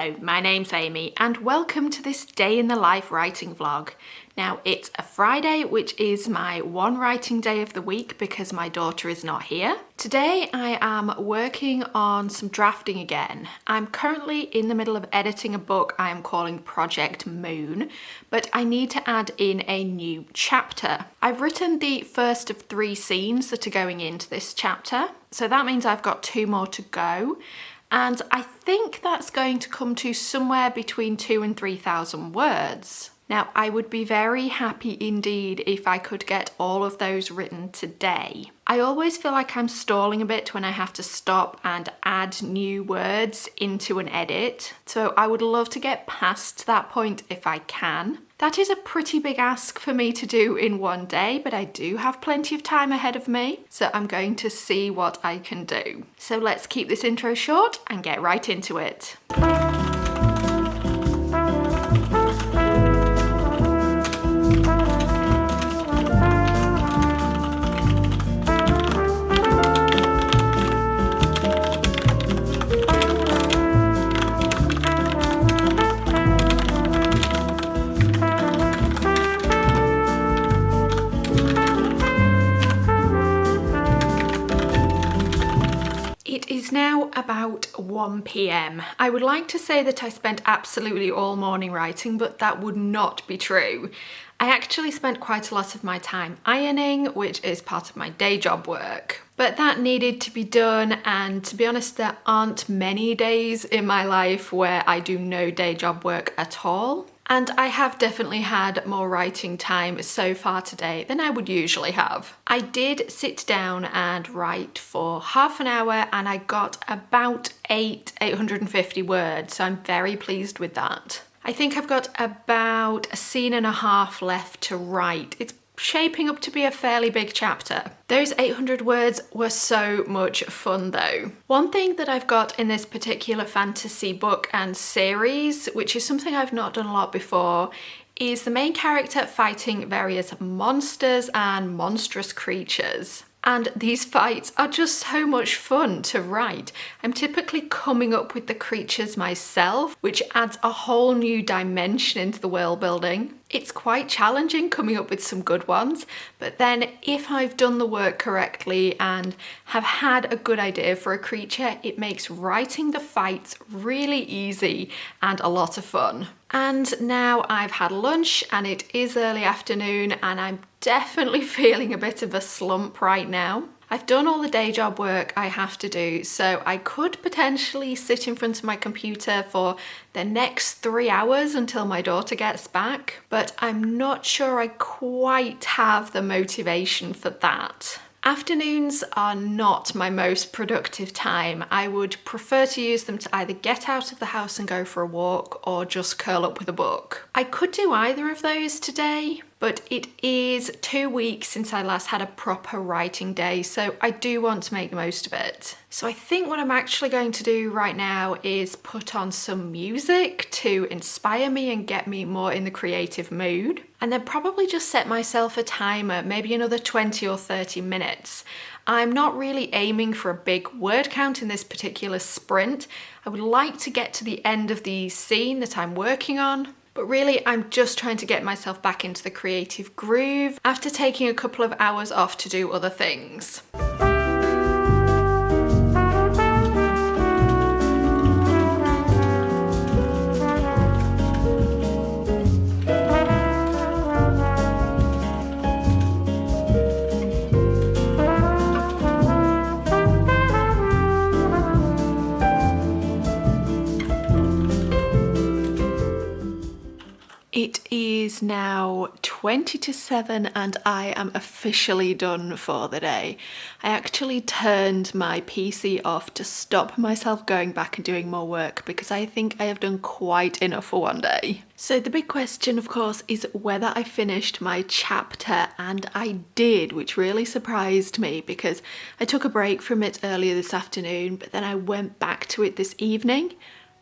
Hello, my name's Amy and welcome to this day in the life writing vlog. Now it's a Friday, which is my one writing day of the week because my daughter is not here. Today I am working on some drafting again. I'm currently in the middle of editing a book I am calling Project Moon, but I need to add in a new chapter. I've written the first of 3 scenes that are going into this chapter, so that means I've got 2 more to go. And I think that's going to come to somewhere between 2,000 and 3,000 words. Now, I would be very happy indeed if I could get all of those written today. I always feel like I'm stalling a bit when I have to stop and add new words into an edit, so I would love to get past that point if I can. That is a pretty big ask for me to do in one day, but I do have plenty of time ahead of me, so I'm going to see what I can do. So let's keep this intro short and get right into it. It is now about 1 p.m. I would like to say that I spent absolutely all morning writing, but that would not be true. I actually spent quite a lot of my time ironing, which is part of my day job work. But that needed to be done, and to be honest, there aren't many days in my life where I do no day job work at all. And I have definitely had more writing time so far today than I would usually have. I did sit down and write for half an hour and I got about 850 words, so I'm very pleased with that. I think I've got about a scene and a half left to write. It's shaping up to be a fairly big chapter. Those 800 words were so much fun though. One thing that I've got in this particular fantasy book and series, which is something I've not done a lot before, is the main character fighting various monsters and monstrous creatures. And these fights are just so much fun to write. I'm typically coming up with the creatures myself, which adds a whole new dimension into the world building. It's quite challenging coming up with some good ones, but then if I've done the work correctly and have had a good idea for a creature, it makes writing the fights really easy and a lot of fun. And now I've had lunch and it is early afternoon and I'm definitely feeling a bit of a slump right now. I've done all the day job work I have to do, so I could potentially sit in front of my computer for the next 3 hours until my daughter gets back, but I'm not sure I quite have the motivation for that. Afternoons are not my most productive time. I would prefer to use them to either get out of the house and go for a walk or just curl up with a book. I could do either of those today, but it is 2 weeks since I last had a proper writing day, so I do want to make the most of it. So I think what I'm actually going to do right now is put on some music to inspire me and get me more in the creative mood, and then probably just set myself a timer, maybe another 20 or 30 minutes. I'm not really aiming for a big word count in this particular sprint. I would like to get to the end of the scene that I'm working on, but really I'm just trying to get myself back into the creative groove after taking a couple of hours off to do other things. It is now 20 to 7 and I am officially done for the day. I actually turned my PC off to stop myself going back and doing more work because I think I have done quite enough for one day. So the big question, of course, is whether I finished my chapter, and I did, which really surprised me because I took a break from it earlier this afternoon, but then I went back to it this evening.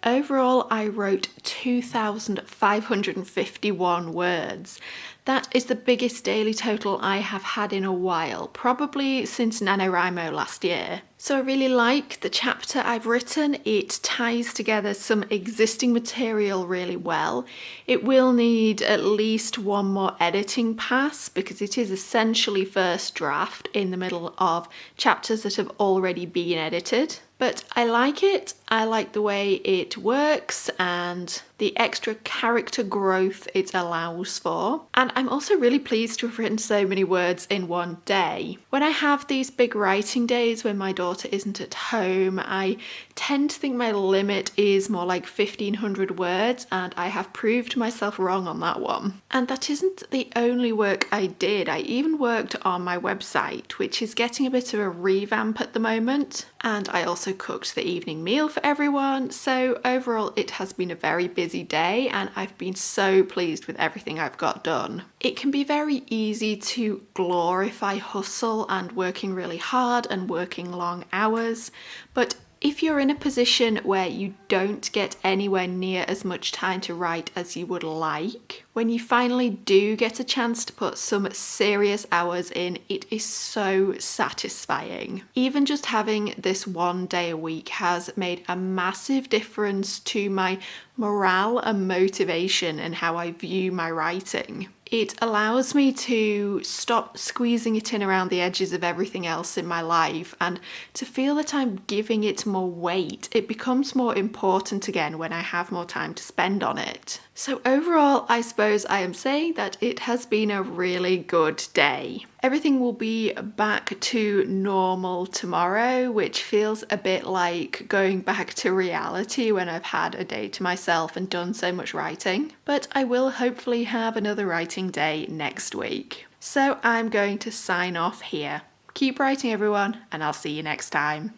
Overall, I wrote 2,551 words. That is the biggest daily total I have had in a while, probably since NaNoWriMo last year. So I really like the chapter I've written. It ties together some existing material really well. It will need at least one more editing pass because it is essentially first draft in the middle of chapters that have already been edited. But I like it. I like the way it works and the extra character growth it allows for. And I'm also really pleased to have written so many words in one day. When I have these big writing days when my daughter isn't at home, I tend to think my limit is more like 1,500 words, and I have proved myself wrong on that one. And that isn't the only work I did. I even worked on my website, which is getting a bit of a revamp at the moment. And I also cooked the evening meal for everyone. So overall, it has been a very busy day and I've been so pleased with everything I've got done. It can be very easy to glorify hustle and working really hard and working long hours, but if you're in a position where you don't get anywhere near as much time to write as you would like, when you finally do get a chance to put some serious hours in, it is so satisfying. Even just having this one day a week has made a massive difference to my morale and motivation and how I view my writing. It allows me to stop squeezing it in around the edges of everything else in my life and to feel that I'm giving it more weight. It becomes more important again when I have more time to spend on it. So overall, I suppose I am saying that it has been a really good day. Everything will be back to normal tomorrow, which feels a bit like going back to reality when I've had a day to myself and done so much writing. But I will hopefully have another writing day next week. So I'm going to sign off here. Keep writing, everyone, and I'll see you next time.